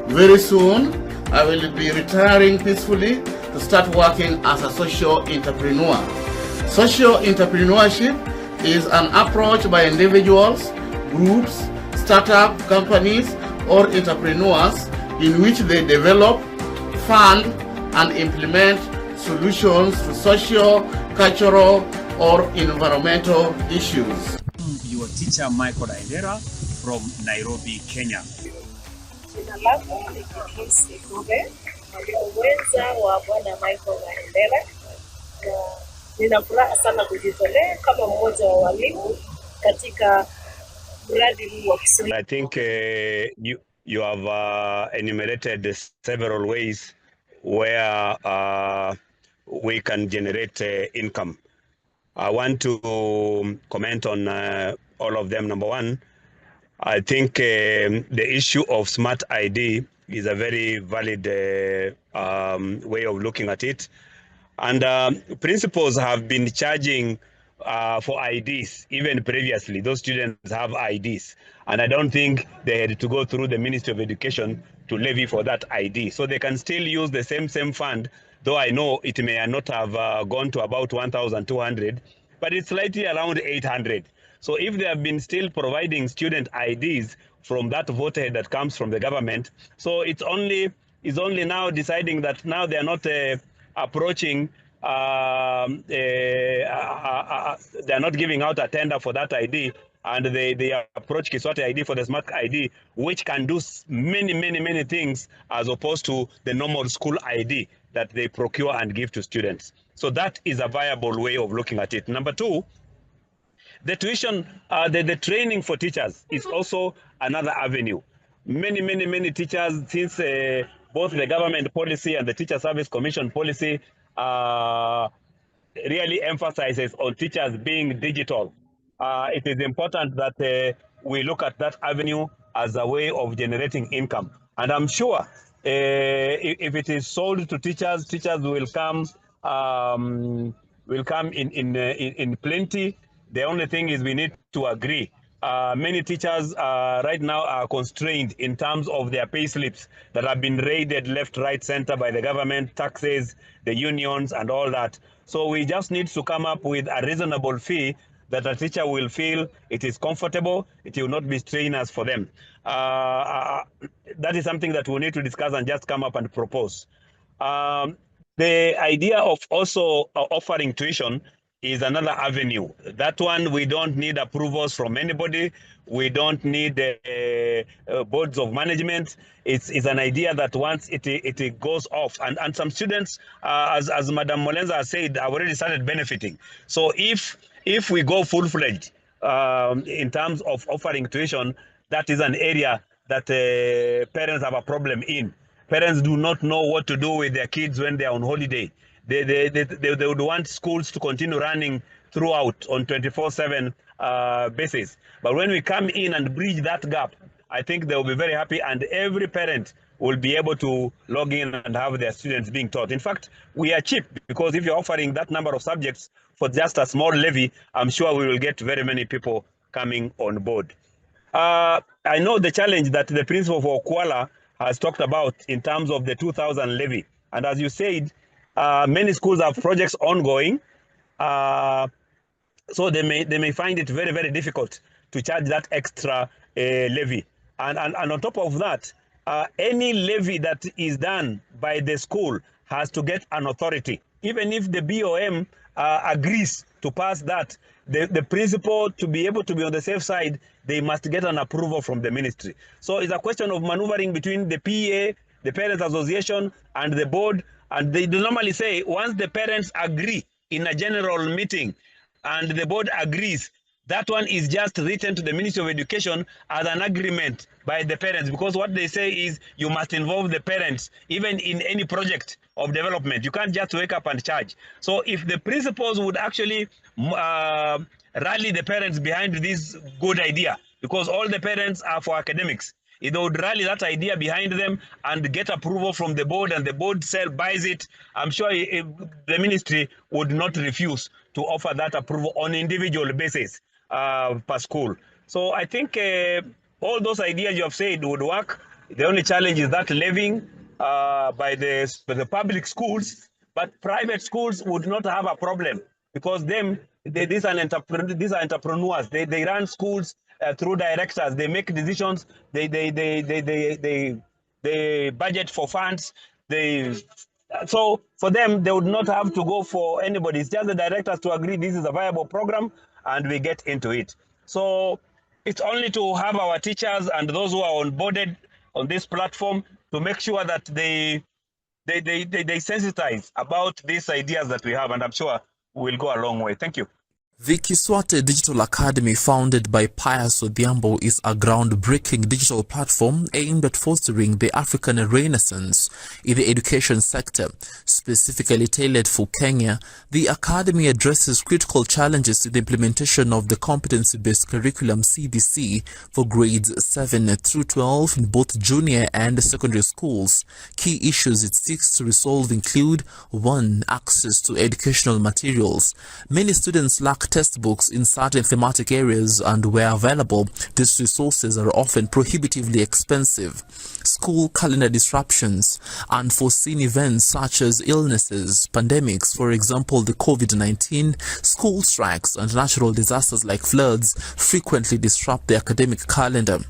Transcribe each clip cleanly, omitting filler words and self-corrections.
Very soon, I will be retiring peacefully to start working as a social entrepreneur. Social entrepreneurship is an approach by individuals, groups, startup companies, or entrepreneurs in which they develop, fund, and implement solutions to social, cultural, or environmental issues. Your teacher Michael Ahendera from Nairobi, Kenya. Jina langu ni Kikisi Kube, mwenza wa Bwana Michael Ahendera, na nina furaha sana kujitolea kama mmoja wa walimu katika mradi huu wa Kiswahili. I think you have enumerated several ways where we can generate income. I want to comment on all of them. Number one, I think the issue of smart ID is a very valid way of looking at it. And principals have been charging for IDs, even previously. Those students have IDs. And I don't think they had to go through the Ministry of Education to levy for that ID. So they can still use the same fund, though I know it may not have gone to about 1,200, but it's slightly around 800. So if they have been still providing student IDs from that voter that comes from the government, so it's only now deciding that now they are not approaching, they are not giving out a tender for that ID, and they approach Kiswati ID for the smart ID, which can do many things as opposed to the normal school ID that they procure and give to students. So that is a viable way of looking at it. Number two, the tuition, the training for teachers is also another avenue. Many teachers, since both the government policy and the Teacher Service Commission policy really emphasizes on teachers being digital. It is important that we look at that avenue as a way of generating income. And I'm sure if it is sold to teachers, teachers will come in plenty. The only thing is we need to agree. Many teachers right now are constrained in terms of their pay slips that have been raided left, right, center by the government, taxes, the unions, and all that. So we just need to come up with a reasonable fee that a teacher will feel it is comfortable, it will not be strenuous for them. That is something that we need to discuss and just come up and propose. The idea of also offering tuition is another avenue. That one, we don't need approvals from anybody. We don't need boards of management. It's an idea that once it goes off, and some students, as Madam Molenza said, have already started benefiting. So if we go full-fledged in terms of offering tuition, that is an area that parents have a problem in. Parents do not know what to do with their kids when they are on holiday. They would want schools to continue running throughout on 24/7 basis. But when we come in and bridge that gap, I think they will be very happy, and every parent will be able to log in and have their students being taught. In fact, we are cheap, because if you're offering that number of subjects for just a small levy, I'm sure we will get very many people coming on board. I know the challenge that the principal for Kuala has talked about in terms of the 2,000 levy. And as you said, many schools have projects ongoing, so they may find it very difficult to charge that extra levy. And on top of that, any levy that is done by the school has to get an authority. Even if the BOM agrees to pass that, the principal, to be able to be on the safe side, they must get an approval from the ministry. So it's a question of maneuvering between the PA, the Parents Association, and the board. And they do normally say, once the parents agree in a general meeting and the board agrees, that one is just written to the Ministry of Education as an agreement by the parents, because what they say is you must involve the parents even in any project of development. You can't just wake up and charge. So if the principals would actually rally the parents behind this good idea, because all the parents are for academics, if they would rally that idea behind them and get approval from the board, and the board buys it, I'm sure the ministry would not refuse to offer that approval on an individual basis per school. So I think all those ideas you have said would work. The only challenge is that levying by the public schools, but private schools would not have a problem because these are entrepreneurs. They run schools through directors. They make decisions. They budget for funds. So for them, they would not have to go for anybody. It's just the directors to agree this is a viable program, and we get into it. So it's only to have our teachers and those who are onboarded on this platform to make sure that they sensitize about these ideas that we have, and I'm sure we'll go a long way. Thank you. The Kiswate Digital Academy, founded by Pius Odhiambo, is a groundbreaking digital platform aimed at fostering the African Renaissance in the education sector. Specifically tailored for Kenya, the Academy addresses critical challenges in the implementation of the competency-based curriculum CBC for grades 7 through 12 in both junior and secondary schools. Key issues it seeks to resolve include 1. Access to educational materials. Many students lack textbooks in certain thematic areas, and where available, these resources are often prohibitively expensive. School calendar disruptions. Unforeseen events such as illnesses, pandemics, for example the COVID-19, school strikes, and natural disasters like floods frequently disrupt the academic calendar.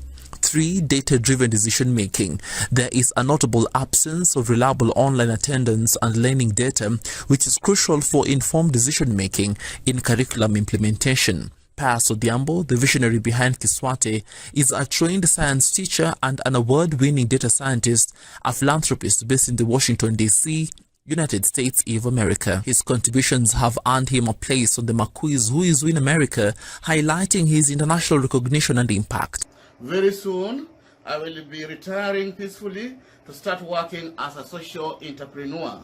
3. Data-driven decision-making. There is a notable absence of reliable online attendance and learning data, which is crucial for informed decision-making in curriculum implementation. Pius Odhiambo, the visionary behind Kiswate, is a trained science teacher and an award-winning data scientist, a philanthropist based in the Washington, D.C., United States of America. His contributions have earned him a place on the Marquis Who Is Who in America, highlighting his international recognition and impact. Very soon, I will be retiring peacefully to start working as a social entrepreneur.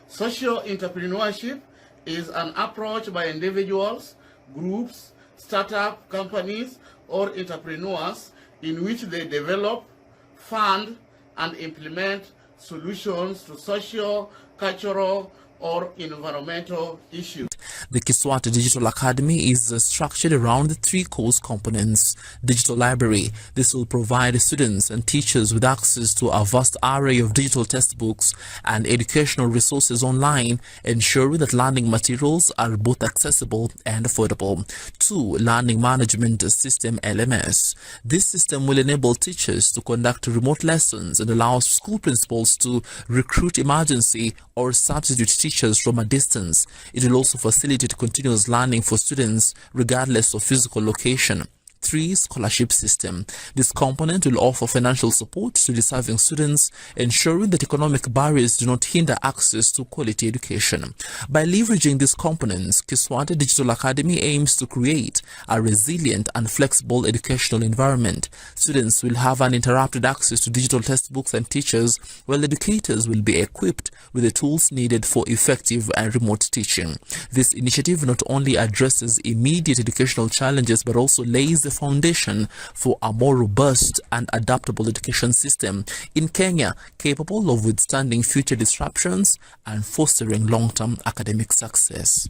Social entrepreneurship is an approach by individuals, groups, startup companies, or entrepreneurs in which they develop, fund, and implement solutions to social, cultural, or environmental issues. The Kiswate Digital Academy is structured around 3 course components. Digital library. This will provide students and teachers with access to a vast array of digital textbooks and educational resources online, ensuring that learning materials are both accessible and affordable. 2. Learning management system LMS. This system will enable teachers to conduct remote lessons and allows school principals to recruit emergency or substitute teachers from a distance. It will also facilitate continuous learning for students regardless of physical location. 3. Scholarship system. This component will offer financial support to deserving students, ensuring that economic barriers do not hinder access to quality education. By leveraging these components, Kiswate Digital Academy aims to create a resilient and flexible educational environment. Students will have uninterrupted access to digital textbooks and teachers, while educators will be equipped with the tools needed for effective and remote teaching. This initiative not only addresses immediate educational challenges but also lays the foundation for a more robust and adaptable education system in Kenya, capable of withstanding future disruptions and fostering long-term academic success.